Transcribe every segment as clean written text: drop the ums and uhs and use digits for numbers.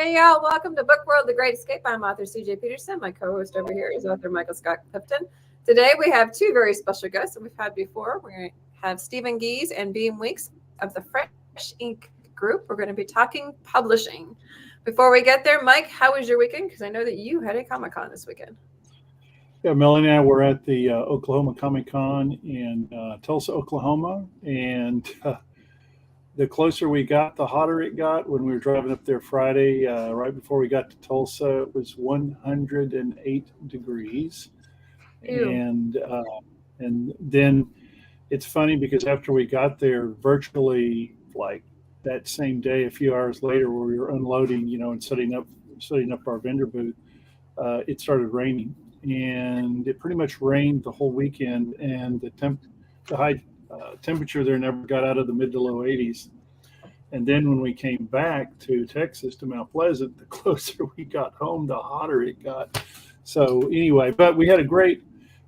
Hey, y'all. Welcome to Book World, The Great Escape. I'm author C.J. Peterson. My co-host over here is author Michael Scott Clifton. Today, we have two very special guests that we've had before. We're going to have Stephen Gies and Beem Weeks of the Fresh Ink Group. We're going to be talking publishing. Before we get there, Mike, how was your weekend? Because I know that you had a Comic-Con this weekend. Yeah, Melanie and I were at the Oklahoma Comic-Con in Tulsa, Oklahoma, and the closer we got, the hotter it got. When we were driving up there Friday, right before we got to Tulsa, it was 108 degrees. Ew. And then it's funny because after we got there, virtually like that same day, a few hours later, where we were unloading, and setting up our vendor booth, it started raining, and it pretty much rained the whole weekend, and the high temperature there never got out of the mid to low 80s. And then when we came back to Texas, to Mount Pleasant, the closer we got home, the hotter it got. So anyway, but we had a great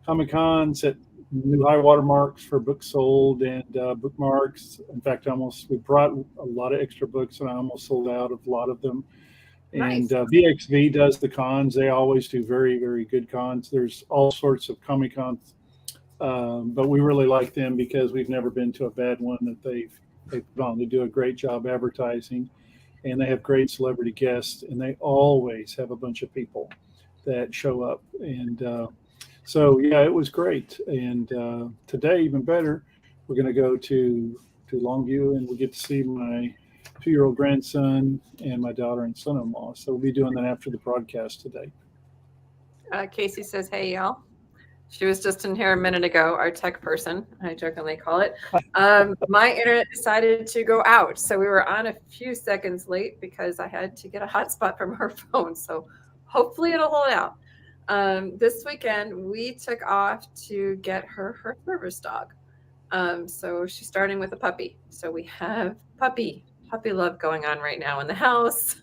Comic-Con, set new high water marks for books sold and bookmarks. In fact, we brought a lot of extra books, and I almost sold out of a lot of them. Nice. And VXV does the cons. They always do very, very good cons. There's all sorts of Comic-Cons. But we really like them because we've never been to a bad one that they put on. They do a great job advertising, and they have great celebrity guests, and they always have a bunch of people that show up. And so, yeah, it was great. And today, even better, we're going to go to Longview, and we get to see my 2-year-old grandson and my daughter and son-in-law. So we'll be doing that after the broadcast today. Casey says, hey, y'all. She was just in here a minute ago, our tech person, I jokingly call it. My internet decided to go out. So we were on a few seconds late because I had to get a hotspot from her phone. So hopefully it'll hold out. This weekend, we took off to get her service dog. So she's starting with a puppy. So we have puppy love going on right now in the house.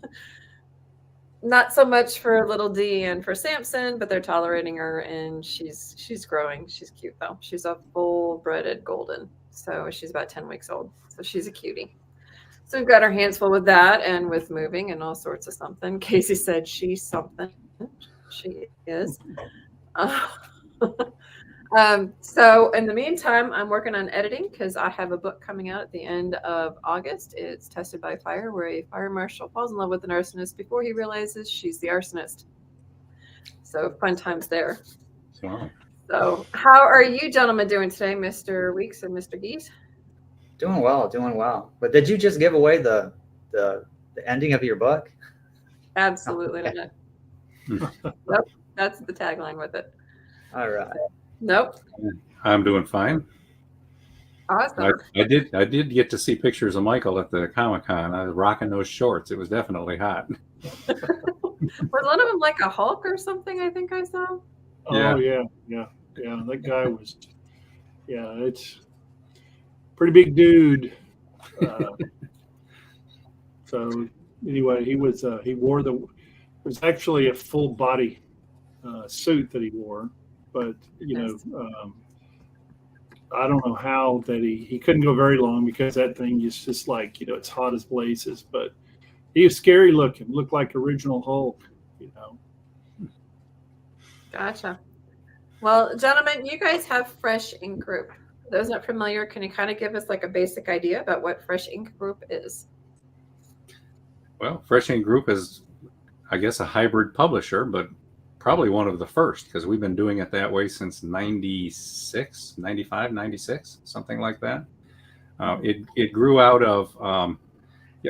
Not so much for little D and for Samson, but they're tolerating her, and she's growing. She's cute though. She's a full-blooded golden, so she's about 10 weeks old. So she's a cutie. So we've got our hands full with that and with moving and all sorts of something. Casey said she's something. She is. So in the meantime, I'm working on editing because I have a book coming out at the end of August. It's Tested by Fire, where a fire marshal falls in love with an arsonist before he realizes she's the arsonist. So fun times there. Wow. So how are you gentlemen doing today, Mr. Weeks and Mr. Geese? Doing well. But did you just give away the ending of your book? Absolutely Okay. not. Nope, that's the tagline with it. All right. Nope. I'm doing fine. Awesome. I did get to see pictures of Michael at the Comic-Con. I was rocking those shorts. It was definitely hot. Was one of them like a Hulk or something? I think I saw. Oh yeah. That guy was, it's pretty big dude. So anyway, he wore it was actually a full body suit that he wore, but I don't know how that he couldn't go very long because that thing is just like, it's hot as blazes, but he was scary looking, looked like original Hulk, Gotcha. Well, gentlemen, you guys have Fresh Ink Group. For those not familiar, can you kind of give us like a basic idea about what Fresh Ink Group is? Well, Fresh Ink Group is, I guess, a hybrid publisher, but probably one of the first because we've been doing it that way since 96, 95, 96, something like that. It grew out of,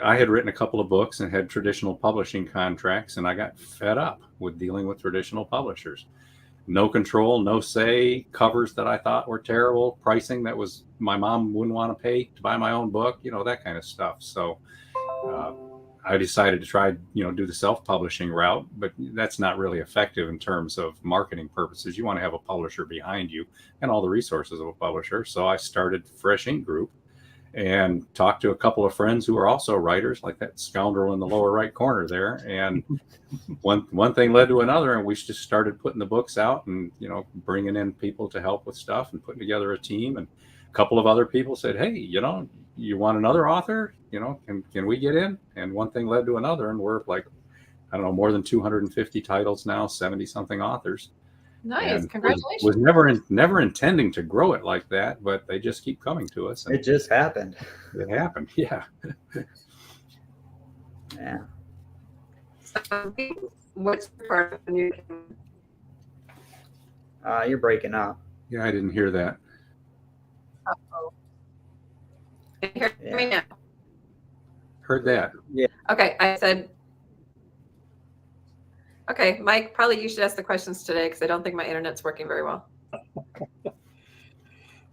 I had written a couple of books and had traditional publishing contracts, and I got fed up with dealing with traditional publishers. No control, no say, covers that I thought were terrible, pricing that was my mom wouldn't want to pay to buy my own book, that kind of stuff. So I decided to try, do the self-publishing route, but that's not really effective in terms of marketing purposes. You want to have a publisher behind you and all the resources of a publisher. So I started Fresh Ink Group and talked to a couple of friends who are also writers, like that scoundrel in the lower right corner there. And one thing led to another, and we just started putting the books out and, bringing in people to help with stuff and putting together a team. And a couple of other people said, hey, you want another author? Can we get in? And one thing led to another, and we're like, I don't know, more than 250 titles now, 70 something authors. Nice. And Congratulations. was never intending to grow it like that, but they just keep coming to us. And It just happened. it happened. Yeah. Yeah. So, what's your part of the new game? You're breaking up. Yeah, I didn't hear that. Uh-oh. Can you hear me now? Heard that. Okay, I said. Okay, Mike, probably you should ask the questions today because I don't think my internet's working very well.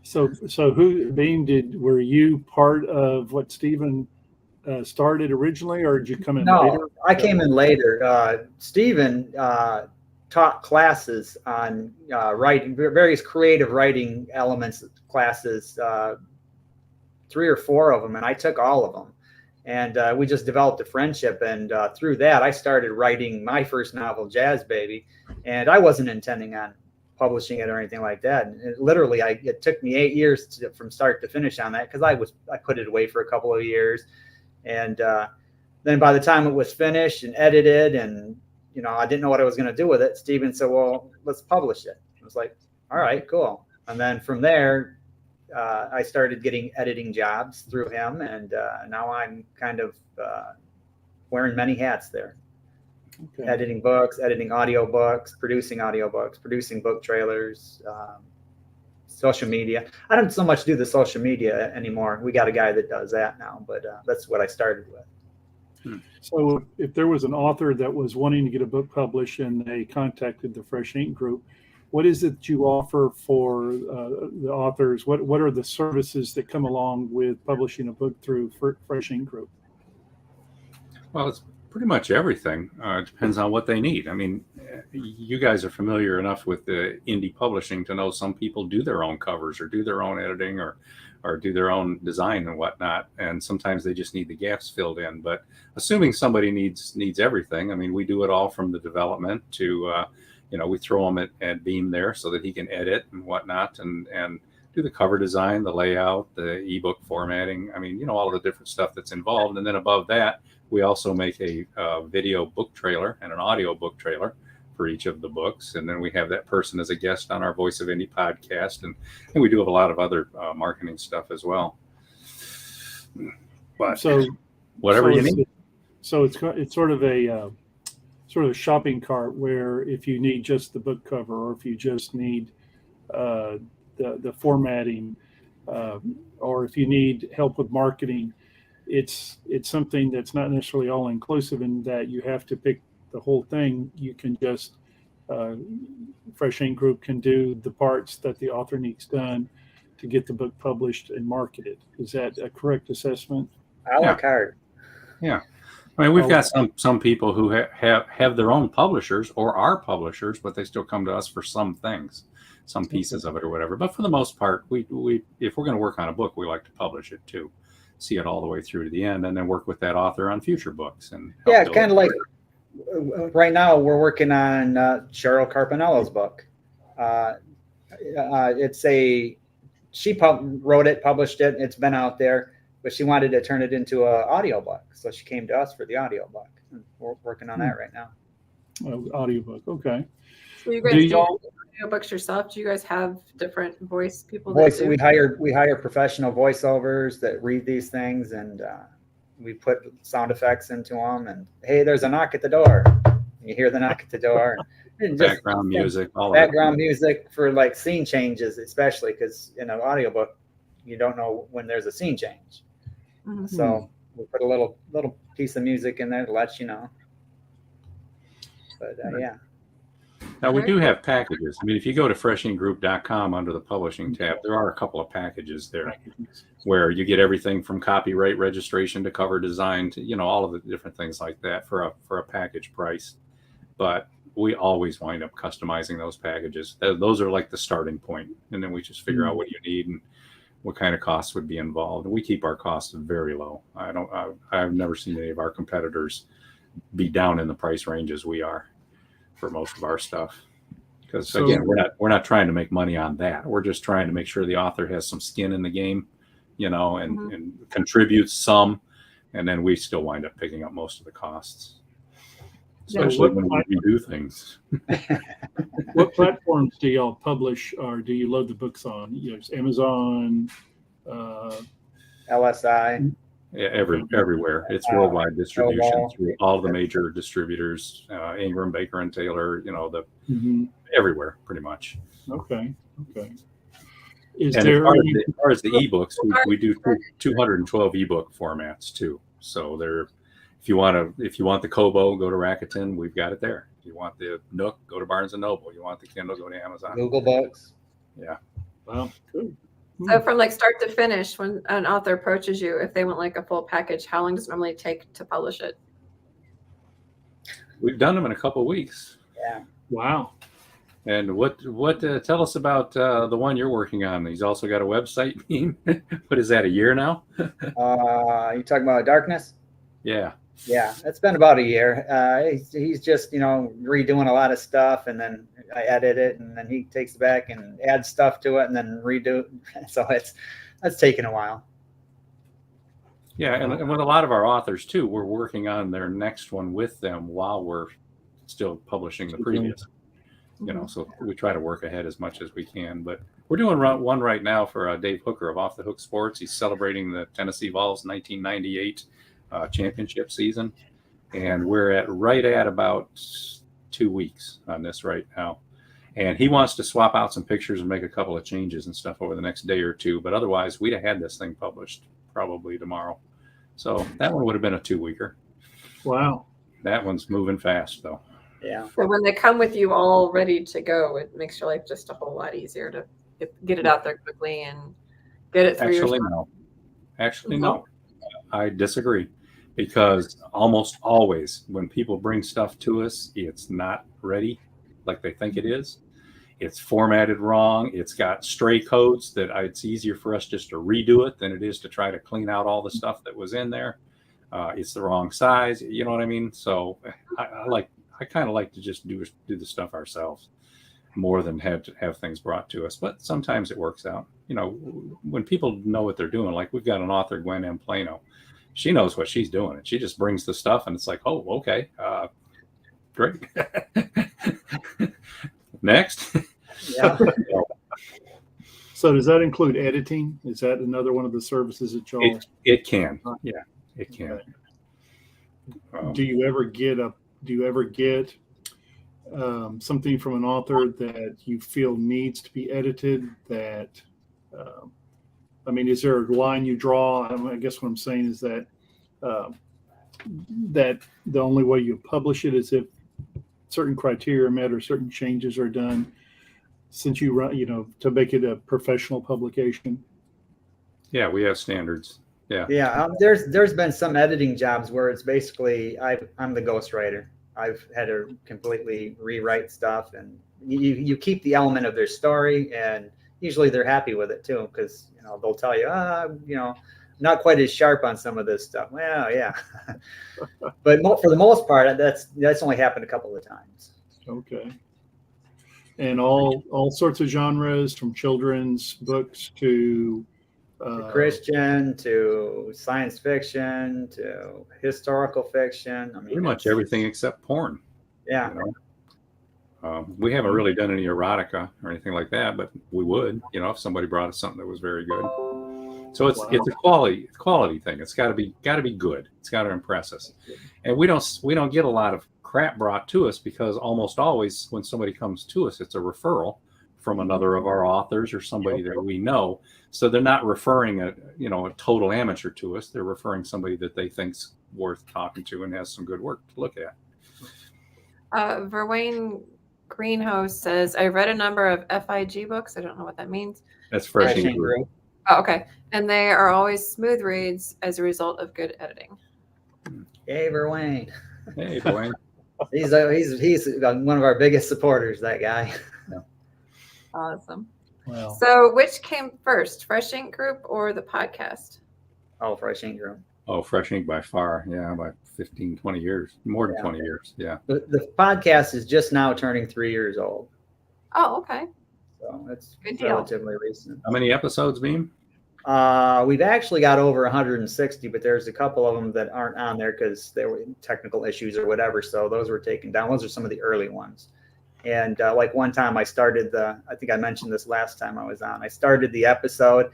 So Beem, were you part of what Stephen started originally, or did you come in later? No, I came in later. Stephen taught classes on writing, various creative writing elements classes, 3 or 4 of them, and I took all of them. And we just developed a friendship, and through that, I started writing my first novel, Jazz Baby, and I wasn't intending on publishing it or anything like that. And it took me 8 years from start to finish on that because I put it away for a couple of years, and then by the time it was finished and edited, and I didn't know what I was going to do with it. Stephen said, "Well, let's publish it." I was like, "All right, cool." And then from there, I started getting editing jobs through him, and now I'm kind of wearing many hats there. Okay. Editing books, editing audiobooks, producing book trailers, social media. I don't so much do the social media anymore. We got a guy that does that now, but that's what I started with. So if there was an author that was wanting to get a book published and they contacted the Fresh Ink Group, what is it that you offer for the authors? What are the services that come along with publishing a book through Fresh Ink Group? Well, it's pretty much everything. It depends on what they need. I mean, you guys are familiar enough with the indie publishing to know some people do their own covers or do their own editing or do their own design and whatnot. And sometimes they just need the gaps filled in. But assuming somebody needs everything, I mean, we do it all from the development to, we throw them at Beem there so that he can edit and whatnot and do the cover design, the layout, the ebook formatting. I mean, all of the different stuff that's involved. And then above that, we also make a video book trailer and an audio book trailer for each of the books. And then we have that person as a guest on our Voice of Indie podcast. And we do have a lot of other marketing stuff as well. But so whatever you need. So it's sort of a shopping cart where if you need just the book cover or if you just need the formatting or if you need help with marketing, it's something that's not necessarily all inclusive in that you have to pick the whole thing. You can just Fresh Ink Group can do the parts that the author needs done to get the book published and marketed. Is that a correct assessment? A la carte. Yeah. I mean, we've got some people who have their own publishers or are publishers, but they still come to us for some things, some pieces of it or whatever. But for the most part, we if we're going to work on a book, we like to publish it too, see it all the way through to the end, and then work with that author on future books. And kind of like right now we're working on Cheryl Carpinello's book. She wrote it, published it. It's been out there. But she wanted to turn it into an audiobook. So she came to us for the audiobook. And we're working on that right now. Audiobook, okay. So you guys do audiobooks yourself? Do you guys have different voice people? We hire professional voiceovers that read these things, and we put sound effects into them. And hey, there's a knock at the door. And you hear the knock at the door. And background music, music for like scene changes, especially because in an audiobook, you don't know when there's a scene change. Mm-hmm. So we put a little piece of music in there to let you know. But yeah. Now we do have packages. I mean, if you go to freshinggroup.com under the publishing tab, there are a couple of packages there where you get everything from copyright registration to cover design to, all of the different things like that for a package price. But we always wind up customizing those packages. Those are like the starting point. And then we just figure out what you need and what kind of costs would be involved. And we keep our costs very low. I've never seen any of our competitors be down in the price ranges we are for most of our stuff. Because again, we're not trying to make money on that. We're just trying to make sure the author has some skin in the game, and contributes some, and then we still wind up picking up most of the costs. especially what when we do things. What platforms do y'all publish or do you load the books on? It's Amazon. LSI. Yeah, everywhere. It's worldwide distribution Snowball. through all the major distributors, Ingram, Baker and Taylor. Mhm. Everywhere pretty much. Okay. Is And there as far as the ebooks, we do 212 ebook formats too. So if you want the Kobo, go to Rakuten. We've got it there. If you want the Nook, go to Barnes and Noble. You want the Kindle, go to Amazon. Google Books. Yeah. Wow, good. So from like start to finish, when an author approaches you, if they want like a full package, how long does it normally take to publish it? We've done them in a couple of weeks. Yeah. Wow. And what tell us about the one you're working on? He's also got a website. What is that? A year now? You talking about Darkness? Yeah. Yeah, it's been about a year. He's just, redoing a lot of stuff, and then I edit it, and then he takes it back and adds stuff to it, and then redo it. So that's taken a while. Yeah, and with a lot of our authors too, we're working on their next one with them while we're still publishing the previous. So we try to work ahead as much as we can. But we're doing one right now for Dave Hooker of Off the Hook Sports. He's celebrating the Tennessee Vols 1998 championship season, and we're right at about 2 weeks on this right now. And he wants to swap out some pictures and make a couple of changes and stuff over the next day or two. But otherwise, we'd have had this thing published probably tomorrow. So that one would have been a 2-weeker. Wow. That one's moving fast, though. Yeah. So when they come with you all ready to go, it makes your life just a whole lot easier to get it out there quickly and get it through Actually, no. I disagree, because almost always when people bring stuff to us, it's not ready like they think it is. It's formatted wrong. It's got stray codes that it's easier for us just to redo it than it is to try to clean out all the stuff that was in there. It's the wrong size. You know what I mean? So I kind of like to just do the stuff ourselves more than have things brought to us. But sometimes it works out. When people know what they're doing, like we've got an author, Gwen M. Plano. She knows what she's doing. And she just brings the stuff and it's like, oh, okay. Great. Next. Yeah. So does that include editing? Is that another one of the services that y'all? It can. Yeah, it can. Do you ever get something from an author that you feel needs to be edited? Is there a line you draw? I guess what I'm saying is that that the only way you publish it is if certain criteria are met or certain changes are done, since you run, to make it a professional publication. Yeah, we have standards. Yeah. Yeah. There's been some editing jobs where it's basically I'm the ghostwriter. I've had to completely rewrite stuff, and you keep the element of their story, and usually they're happy with it too, because they'll tell you, not quite as sharp on some of this stuff. Well, yeah, but for the most part, that's only happened a couple of times. Okay. And all sorts of genres, from children's books to Christian, to science fiction, to historical fiction. Pretty much everything except porn. Yeah. We haven't really done any erotica or anything like that, but we would, if somebody brought us something that was very good. So it's a quality thing. It's got to be good. It's got to impress us. And we don't get a lot of crap brought to us, because almost always when somebody comes to us, it's a referral from another of our authors or somebody that we know. So they're not referring a total amateur to us. They're referring somebody that they think's worth talking to and has some good work to look at. Verwayne Greenhouse says, I read a number of FIG books. I don't know what that means. That's Freshing Group. Oh, okay. And they are always smooth reads as a result of good editing. Hey, Verwayne. Hey, Verwayne. He's one of our biggest supporters, that guy. Awesome. Wow. So which came first, Fresh Ink Group or the podcast? Oh, Fresh Ink Group. Oh, Fresh Ink by far. Yeah, by 15, 20 years. More than 20 years. Yeah. The podcast is just now turning 3 years old. Oh, okay. So it's Good deal. relatively recent. How many episodes, Beem? We've actually got over 160, but there's a couple of them that aren't on there because there were technical issues or whatever. So those were taken down. Those are some of the early ones. And like one time I started I think I mentioned this last time I was on, I started the episode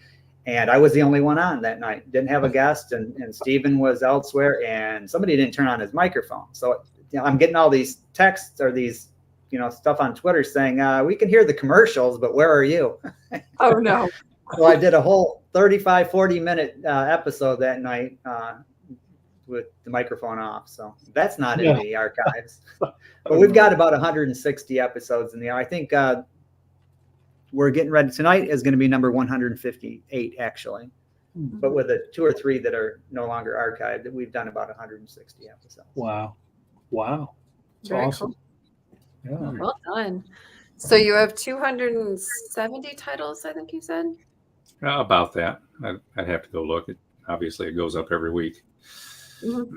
and I was the only one on that night. Didn't have a guest, and Steven was elsewhere, and somebody didn't turn on his microphone. So I'm getting all these texts or these, stuff on Twitter saying, we can hear the commercials, but where are you? Oh, no. So I did a whole 35, 40-minute episode that night with the microphone off. So that's not in the archives. But we've got about 160 episodes in the. I think we're getting ready. Tonight is going to be number 158, actually. But with the 2 or 3 that are no longer archived, we've done about 160 episodes. Wow. It's Very awesome. cool. Yeah. Well done. So you have 270 titles, I think you said? About that. I'd have to go look. Obviously, it goes up every week. Mm-hmm.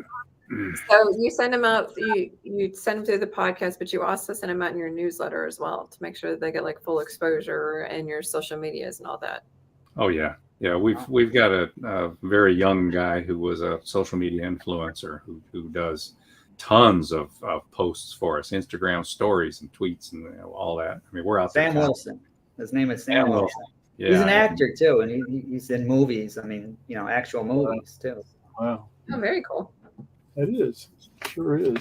So you send them out, you send them through the podcast, but you also send them out in your newsletter as well to make sure that they get like full exposure and your social medias and all that. Oh yeah. Yeah. We've got a very young guy who was a social media influencer who does tons of posts for us, Instagram stories and tweets and all that. I mean, we're out there. Sam Wilson. His name is Sam Wilson. Yeah, he's an actor too, and he's in movies. I mean, actual movies too. Wow. Oh, very cool. It is. Sure is.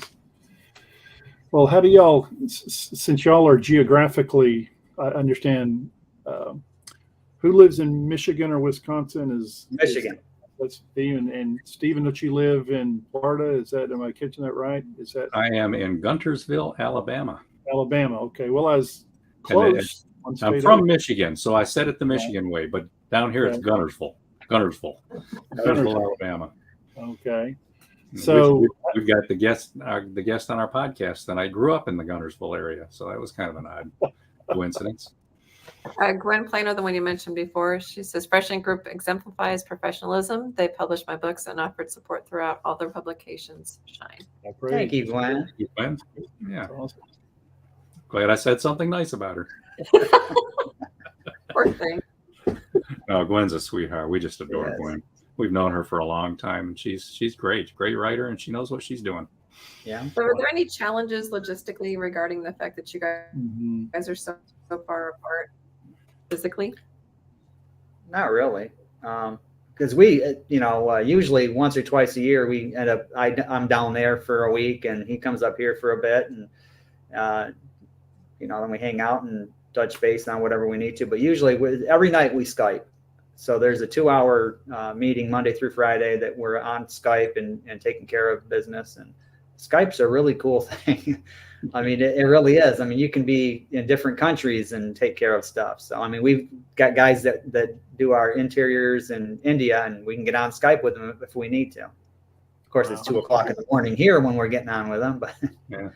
Well, how do y'all, since y'all are geographically, I understand, who lives in Michigan or Wisconsin is Michigan. That's Beem, and Stephen, don't you live in Florida? Am I catching that right? Is that? I am in Guntersville, Alabama. Alabama. Okay. Well, I was close. I'm from Michigan, so I said it the Michigan way, but down here it's Guntersville, Alabama. Okay. So we've got the guest on our podcast, and I grew up in the Guntersville area, so that was kind of an odd coincidence. Gwen Plano, the one you mentioned before, she says Freshman Group exemplifies professionalism. They published my books and offered support throughout all their publications. Shine. Thank you, Gwen. Yeah. Awesome. Glad I said something nice about her. Poor thing. No, Gwen's a sweetheart. We just adore Yes. Gwen. We've known her for a long time, and she's great writer, and she knows what she's doing. Yeah. So are there any challenges logistically regarding the fact that you guys are so far apart physically? Not really, because we, usually once or twice a year we end up. I'm down there for a week, and he comes up here for a bit, and then we hang out and touch base on whatever we need to. But usually, every night we Skype. So there's a 2-hour meeting Monday through Friday that we're on Skype and taking care of business. And Skype's a really cool thing. I mean, it really is. I mean, you can be in different countries and take care of stuff. So, I mean, we've got guys that do our interiors in India, and we can get on Skype with them if we need to. Of course, it's 2:00 in the morning here when we're getting on with them. But Yeah.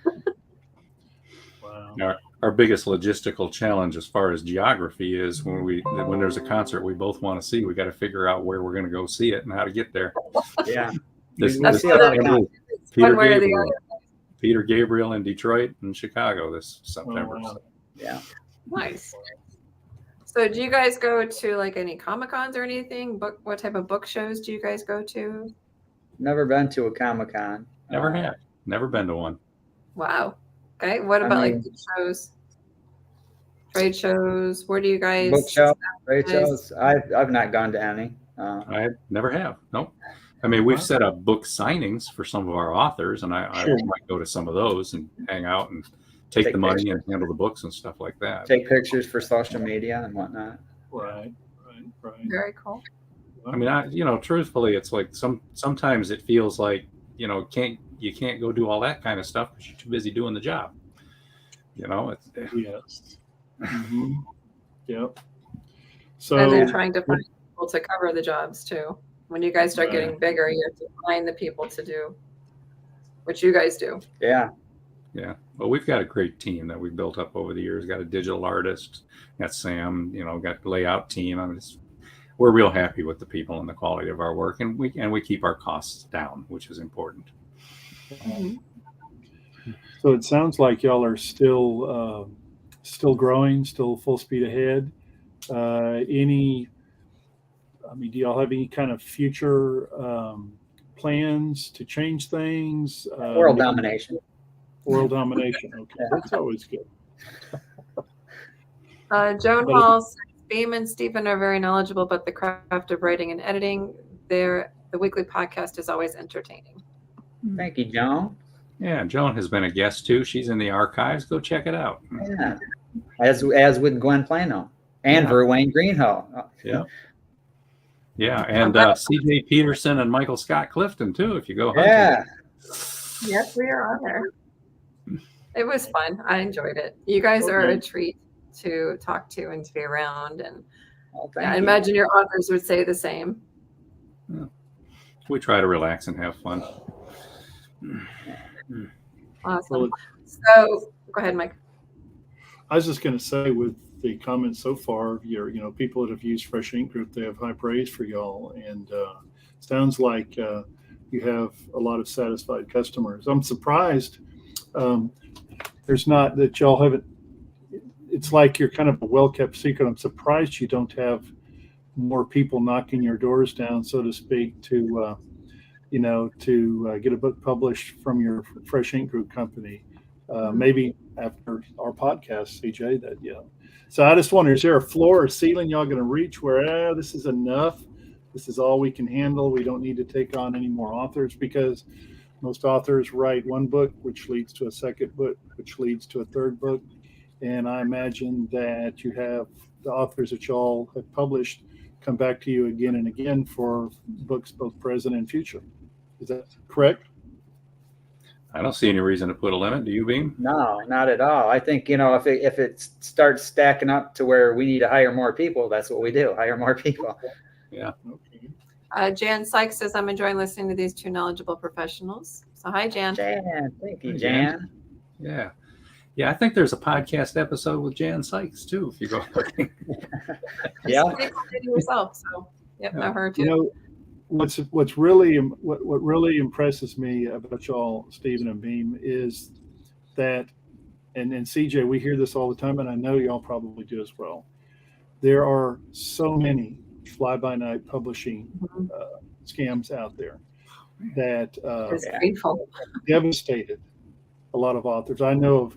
Wow. Our biggest logistical challenge as far as geography is when there's a concert we both want to see, we got to figure out where we're going to go see it and how to get there. yeah, This see a lot of concerts. One way or the other. Peter Gabriel in Detroit and Chicago this September. wow. Yeah. Nice. So do you guys go to like any Comic-Cons or anything? What type of book shows do you guys go to? Never been to a Comic-Con. Never have. Never been to one. Wow. Okay. What about like book shows? Trade shows? Where do you guys Book show, trade shows. I've not gone to any. I never have. Nope. I mean, we've set up book signings for some of our authors, and I might go to some of those and hang out and take the money and handle the books and stuff like that. Take pictures for social media and whatnot. Right. Very cool. I mean, truthfully, it's like sometimes it feels like, you can't go do all that kind of stuff because you're too busy doing the job. Yes. Mm-hmm. Yep. And they're So trying to find people to cover the jobs too. When you guys start getting bigger, you have to find the people to do what you guys do. Yeah. Yeah. Well, we've got a great team that we've built up over the years. Got a digital artist, got Sam, got the layout team. I mean, we're real happy with the people and the quality of our work, and we keep our costs down, which is important. So it sounds like y'all are still growing, still full speed ahead. Any I mean, do y'all have any kind of future plans to change things? World domination. World domination. Okay, that's always good. Joan But Hall says, Beem and Stephen are very knowledgeable about the craft of writing and editing. The weekly podcast is always entertaining. Thank you, Joan. Yeah, Joan has been a guest too. She's in the archives. Go check it out. Yeah. As with Gwen Plano and Yeah. Verwayne Greenhow. Yeah. Yeah, and C.J. Peterson and Michael Scott Clifton too. If you go hunting. Yeah. Yes, we are on there. It was fun. I enjoyed it. You guys are a treat to talk to and to be around. And Well, I imagine your authors would say the same. Yeah. We try to relax and have fun. Awesome. Well, So go ahead, Mike. I was just going to say, with the comments so far, people that have used Fresh Ink Group, they have high praise for y'all, and sounds like you have a lot of satisfied customers. I'm surprised there's not that y'all haven't. It's like you're kind of a well-kept secret. I'm surprised you don't have more people knocking your doors down, so to speak, to get a book published from your Fresh Ink Group company. Maybe after our podcast, CJ, that. So I just wonder, is there a floor or ceiling y'all going to reach where this is enough? This is all we can handle. We don't need to take on any more authors, because most authors write one book, which leads to a second book, which leads to a third book. And I imagine that you have the authors that y'all have published come back to you again and again for books both present and future. Is that correct? I don't see any reason to put a limit. Do you, Beam? No, not at all. I think, if it starts stacking up to where we need to hire more people, that's what we do. Hire more people. Yeah. Okay. Jan Sykes says, I'm enjoying listening to these two knowledgeable professionals. So hi, Jan. Jan, thank you, Hi, Jan. Yeah. Yeah, I think there's a podcast episode with Jan Sykes too, if you go looking. Yeah. Pretty cool lady herself, so know her too. What really impresses me about y'all, Stephen and Beam, is that, and CJ, we hear this all the time, and I know y'all probably do as well. There are so many fly-by-night publishing scams out there that It's painful. devastated a lot of authors. I know of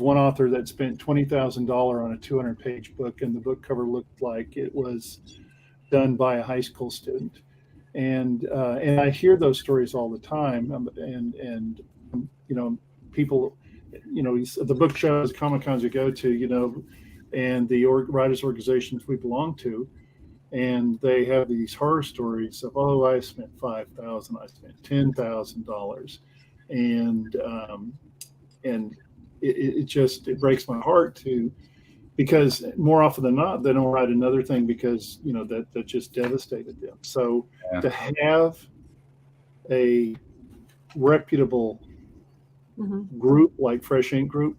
one author that spent $20,000 on a 200-page book, and the book cover looked like it was done by a high school student. And I hear those stories all the time. And people, the book shows, Comic Cons we go to, and the writers organizations we belong to, and they have these horror stories of, I spent $5,000, I spent $10,000, and it breaks my heart because more often than not, they don't write another thing because, that just devastated them. So to have a reputable group like Fresh Ink Group,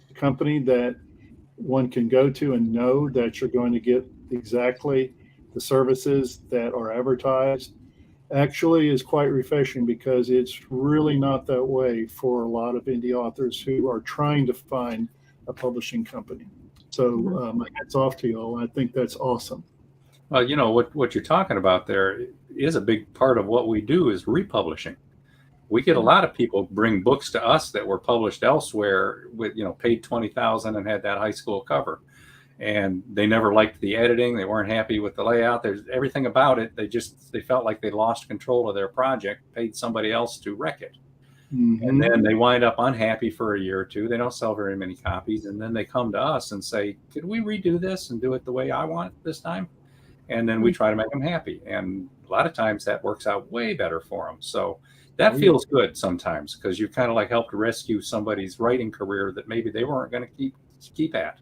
a company that one can go to and know that you're going to get exactly the services that are advertised, actually is quite refreshing, because it's really not that way for a lot of indie authors who are trying to find a publishing company. So my hat's off to y'all. I think that's awesome. Well, what you're talking about there is a big part of what we do is republishing. We get a lot of people bring books to us that were published elsewhere with, paid $20,000 and had that high school cover, and they never liked the editing. They weren't happy with the layout. There's everything about it. They felt like they lost control of their project, paid somebody else to wreck it. And then they wind up unhappy for a year or two. They don't sell very many copies. And then they come to us and say, could we redo this and do it the way I want it this time? And then we try to make them happy. And a lot of times that works out way better for them. So that feels good sometimes, because you kind of like helped rescue somebody's writing career that maybe they weren't going to keep at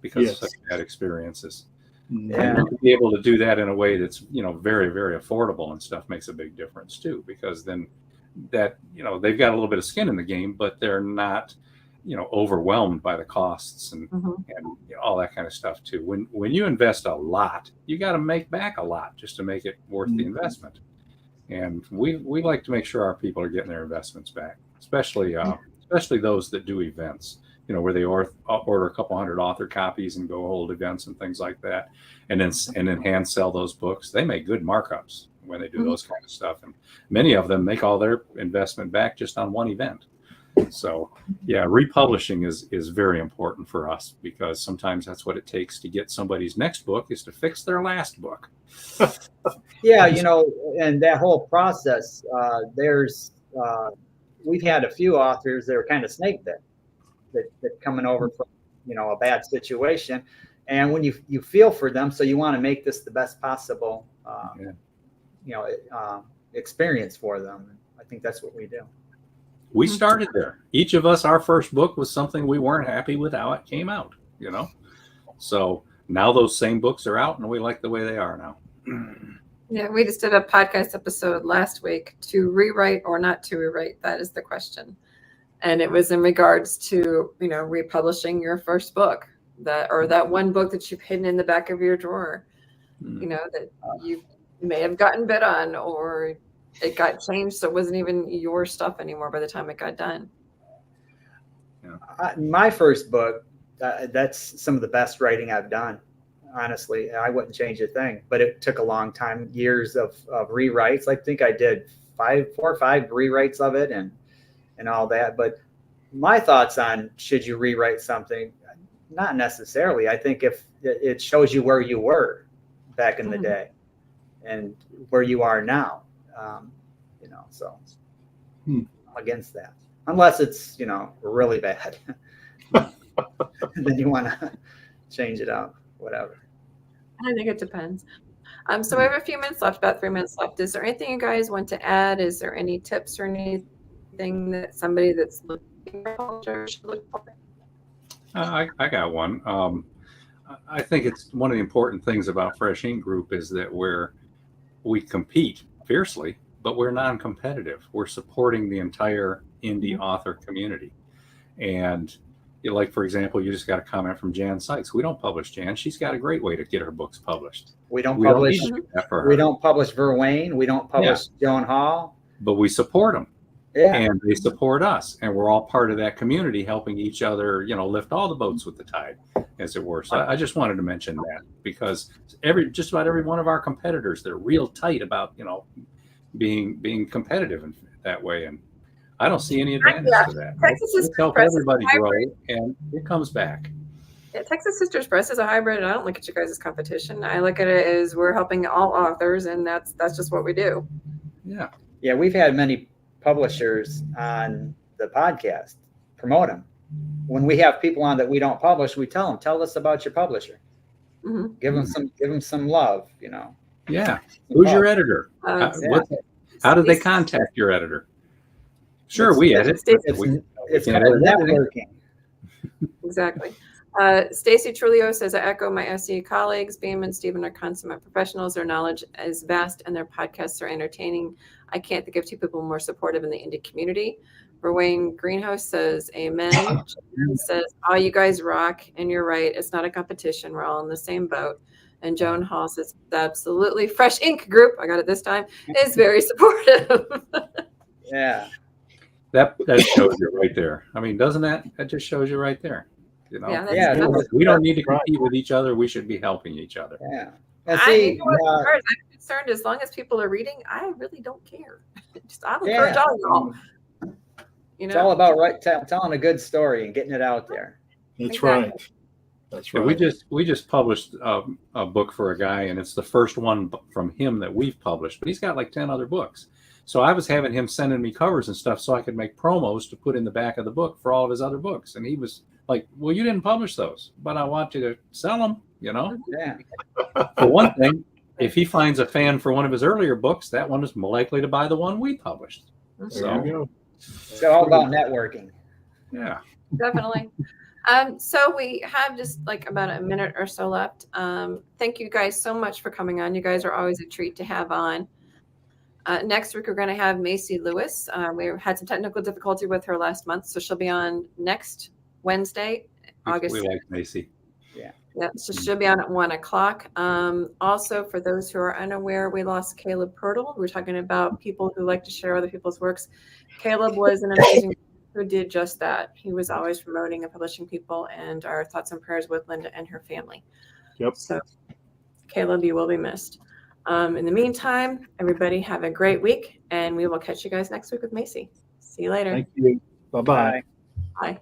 because of such bad experiences. And to be able to do that in a way that's, very, very affordable and stuff makes a big difference too, because then that, they've got a little bit of skin in the game, but they're not, overwhelmed by the costs and all that kind of stuff too. When you invest a lot, you got to make back a lot just to make it worth the investment. And we like to make sure our people are getting their investments back, especially those that do events. where they order a couple hundred author copies and go hold events and things like that, and then hand sell those books. They make good markups when they do those kind of stuff, and many of them make all their investment back just on one event. So yeah, republishing is very important for us, because sometimes that's what it takes to get somebody's next book, is to fix their last book. Yeah, and that whole process, we've had a few authors that were kind of snake bit, that coming over from, a bad situation. And when you feel for them, so you want to make this the best possible, experience for them. I think that's what we do. We started there. Each of us, our first book was something we weren't happy with how it came out, So now those same books are out and we like the way they are now. Yeah, we just did a podcast episode last week, to rewrite or not to rewrite. That is the question. And it was in regards to, republishing your first book, that one book that you've hidden in the back of your drawer, that you may have gotten bid on, or it got changed, so it wasn't even your stuff anymore by the time it got done. My first book, that's some of the best writing I've done. Honestly, I wouldn't change a thing, but it took a long time, years of rewrites. I think I did 4 or 5 rewrites of it and all that. But my thoughts on, should you rewrite something? Not necessarily. I think if it shows you where you were back in the day and where you are now. So I'm against that, unless it's, really bad. Then you want to change it up, whatever. I think it depends. So we have a few minutes left, about 3 minutes left. Is there anything you guys want to add? Is there any tips or anything that somebody that's looking for a publisher should look for? I got one. I think it's one of the important things about Fresh Ink Group is that we compete fiercely, but we're non-competitive. We're supporting the entire indie author community. And like, for example, you just got a comment from Jan Sykes. We don't publish Jan. She's got a great way to get her books published. We don't publish Verwain. We don't publish Joan Hall. But we support them. Yeah. And they support us. And we're all part of that community, helping each other, lift all the boats with the tide, as it were. So I just wanted to mention that, because just about every one of our competitors, they're real tight about, being competitive in that way. And I don't see any advantage to that. Texas Sisters help Press everybody grow, and it comes back. Yeah, Texas Sisters Press is a hybrid, and I don't look at you guys as competition. I look at it as we're helping all authors, and that's just what we do. Yeah. Yeah, we've had many publishers on the podcast, promote them. When we have people on that we don't publish, we tell us about your publisher. Give them some love, Yeah. Who's your editor? How did they contact your editor? Sure, we edit. It's kind of networking. Exactly. Stacy Trulio says, I echo my SE colleagues. Beem and Stephen are consummate professionals. Their knowledge is vast and their podcasts are entertaining. I can't think of 2 people more supportive in the indie community. Wayne Greenhouse says, amen. Joan says, oh, you guys rock. And you're right. It's not a competition. We're all in the same boat. And Joan Hall says, absolutely. Fresh Ink Group, I got it this time, is very supportive. Yeah. That shows you right there. I mean, doesn't that just shows you right there? We don't need to compete with each other. We should be helping each other. Yeah. As far as I'm concerned, as long as people are reading, I really don't care. I'll encourage all y'all. It's all about telling a good story and getting it out there. That's right. That's right. Yeah, we just published a book for a guy, and it's the first one from him that we've published. But he's got like 10 other books. So I was having him sending me covers and stuff so I could make promos to put in the back of the book for all of his other books. And he was like, well, you didn't publish those, but I want you to sell them, Yeah. For one thing, if he finds a fan for one of his earlier books, that one is more likely to buy the one we published. So it's all about networking. Yeah. Definitely. So we have just like about a minute or so left. Thank you guys so much for coming on. You guys are always a treat to have on. Next week, we're going to have Macy Lewis. We had some technical difficulty with her last month, so she'll be on next Wednesday, August. We like Macy. Yeah, so she'll be on at 1:00. Also, for those who are unaware, we lost Caleb Pirtle. We're talking about people who like to share other people's works. Caleb was an amazing who did just that. He was always promoting and publishing people, and our thoughts and prayers with Linda and her family. Yep. So Caleb, you will be missed. In the meantime, everybody have a great week, and we will catch you guys next week with Macy. See you later. Thank you. Bye-bye. Bye. Bye.